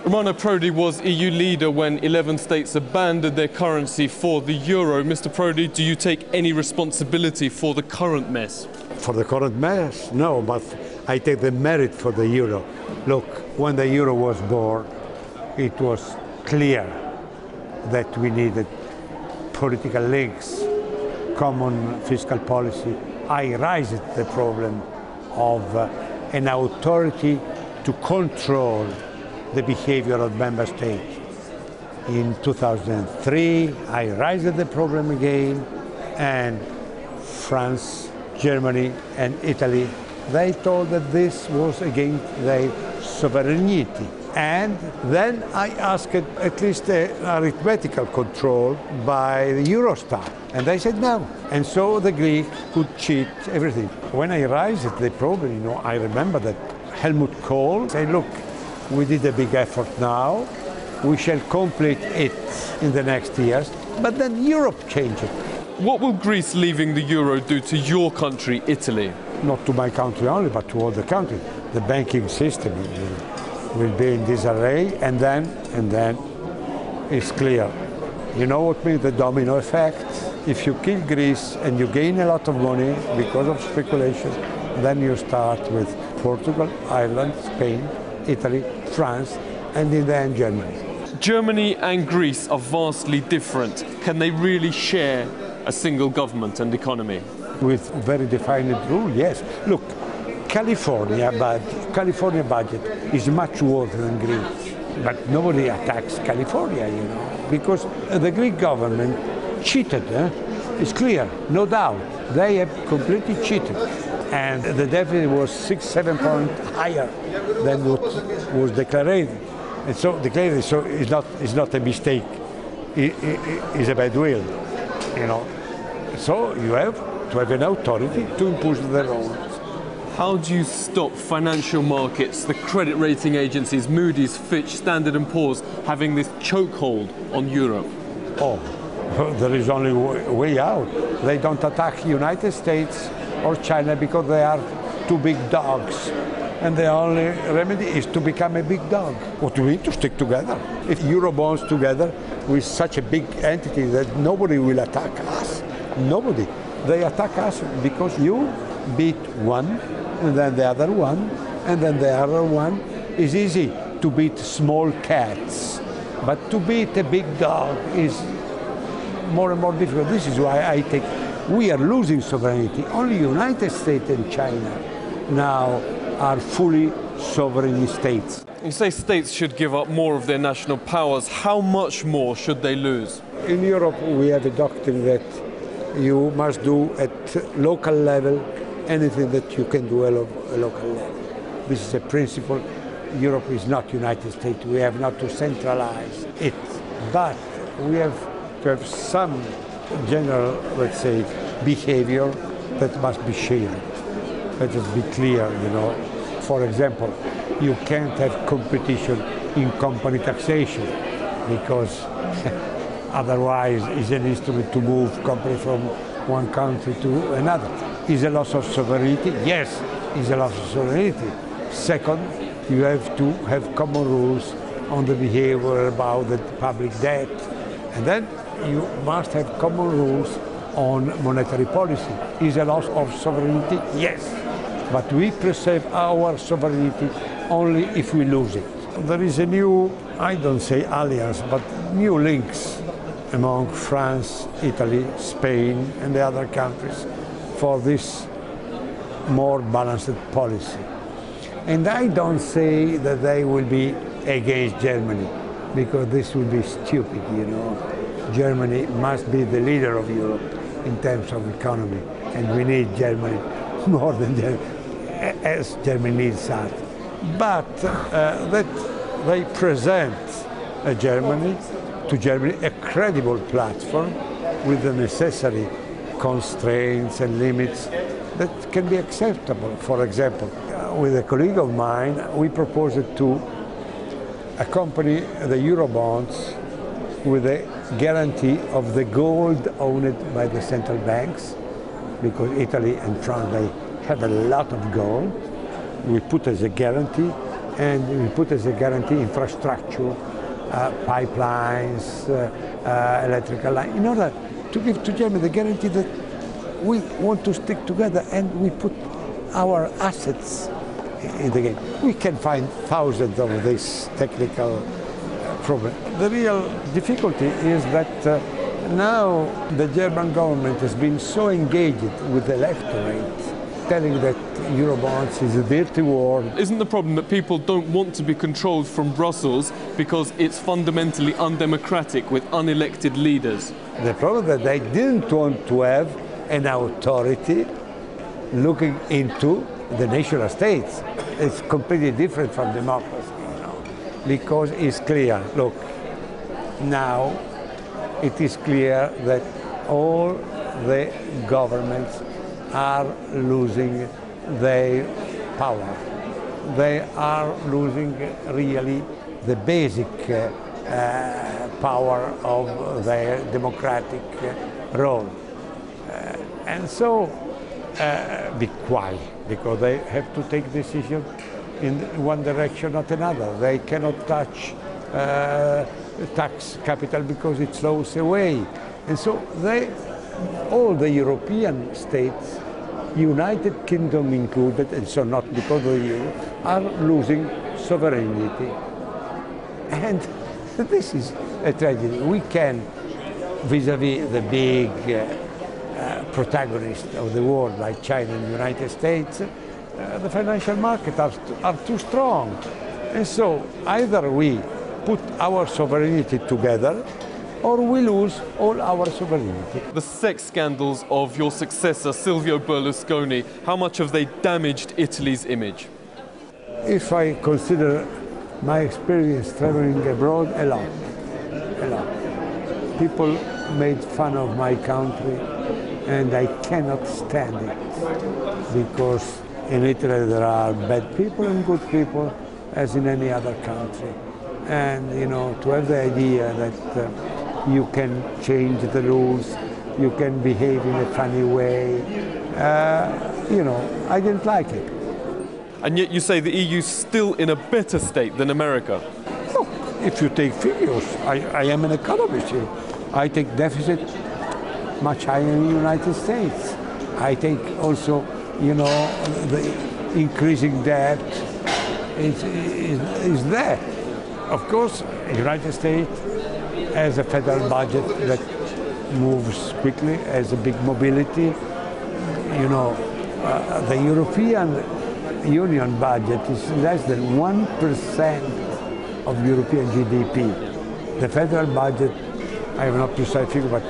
Romano Prodi was EU leader when 11 states abandoned their currency for the euro. Mr. Prodi, do you take any responsibility for the current mess? For the current mess? No, but I take the merit for the euro. Look, when the euro was born, it was clear that we needed political links, common fiscal policy. I raised the problem of an authority to control the behavior of member states. In 2003, I raised the problem again, and France, Germany, and Italy, they told that this was against their sovereignty. And then I asked at least an arithmetical control by the Eurostat, and they said no. And so the Greek could cheat everything. When I raised the problem, I remember that Helmut Kohl said, look, we did a big effort now, we shall complete it in the next years, but then Europe changed it. What will Greece leaving the euro do to your country, Italy? Not to my country only, but to all the countries. The banking system will be in disarray, and then it's clear. You know what means the domino effect? If you kill Greece and you gain a lot of money because of speculation, then you start with Portugal, Ireland, Spain, Italy, France, and in the end Germany. Germany and Greece are vastly different. Can they really share a single government and economy? With very defined rule, yes. Look, California budget is much worse than Greece, but nobody attacks California, because the Greek government cheated. It's clear, no doubt. They have completely cheated, and the deficit was 6-7 points higher than what was declared. And so declared, so it's not a mistake. It's a bad will, So you have to have an authority to impose the rules. How do you stop financial markets, the credit rating agencies, Moody's, Fitch, Standard & Poor's, having this chokehold on Europe? Oh, there is only way out. They don't attack United States or China because they are two big dogs. And the only remedy is to become a big dog. What do we need to stick together? If Euro bonds together with such a big entity that nobody will attack us. Nobody. They attack us because you beat one, and then the other one, and then the other one. It's easy to beat small cats, but to beat a big dog is more and more difficult. This is why we are losing sovereignty. Only United States and China now are fully sovereign states. You say states should give up more of their national powers. How much more should they lose? In Europe, we have a doctrine that you must do at local level anything that you can do at a local level. This is a principle. Europe is not United States. We have not to centralize it. But we have to have some general, let's say, behavior that must be shared. Let us be clear, For example, you can't have competition in company taxation because otherwise it's an instrument to move company from one country to another. Is a loss of sovereignty? Yes, it's a loss of sovereignty. Second, you have to have common rules on the behavior about the public debt. And then you must have common rules on monetary policy. Is a loss of sovereignty? Yes. But we preserve our sovereignty only if we lose it. There is a new, I don't say alliance, but new links among France, Italy, Spain, and the other countries for this more balanced policy. And I don't say that they will be against Germany, because this would be stupid, Germany must be the leader of Europe in terms of economy, and we need Germany more than as Germany needs us. But that they present to Germany a credible platform with the necessary constraints and limits that can be acceptable. For example, with a colleague of mine, we proposed to accompany the Eurobonds with a guarantee of the gold owned by the central banks, because Italy and France, they have a lot of gold. We put as a guarantee, and we put as a guarantee infrastructure, pipelines, electrical line, in order to give to Germany the guarantee that we want to stick together and we put our assets in the game. We can find thousands of these technical problems. The real difficulty is that now the German government has been so engaged with the electorate, telling that Eurobonds is a dirty war. Isn't the problem that people don't want to be controlled from Brussels because it's fundamentally undemocratic with unelected leaders? The problem that they didn't want to have an authority looking into the national states. It's completely different from democracy, because it's clear, look, now it is clear that all the governments are losing their power. They are losing really the basic power of their democratic role. And so, why? Because they have to take decisions in one direction, not another. They cannot touch tax capital because it slows away. And so all the European states, United Kingdom included, and so not because of the euro, are losing sovereignty. And this is a tragedy. We can, vis-à-vis the big protagonists of the world like China and the United States, the financial markets are too strong. And so either we put our sovereignty together or we lose all our sovereignty. The sex scandals of your successor, Silvio Berlusconi, how much have they damaged Italy's image? If I consider my experience traveling abroad, a lot. People made fun of my country, and I cannot stand it, because in Italy there are bad people and good people, as in any other country. And to have the idea that you can change the rules, you can behave in a funny way, I didn't like it. And yet you say the EU's still in a better state than America. Look, if you take figures, I am an economist here. I take deficit much higher in the United States. I take also, the increasing debt is there. Of course, the United States has a federal budget that moves quickly, has a big mobility. The European Union budget is less than 1% of European GDP. The federal budget, I have not precise figure, but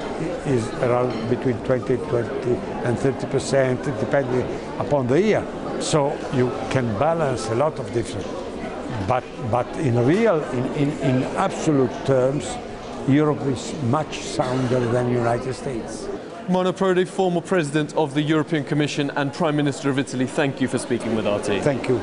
is around between 20 and 30%, depending upon the year. So you can balance a lot of different. But in absolute terms, Europe is much sounder than the United States. Romano Prodi, former President of the European Commission and Prime Minister of Italy, thank you for speaking with RT. Thank you.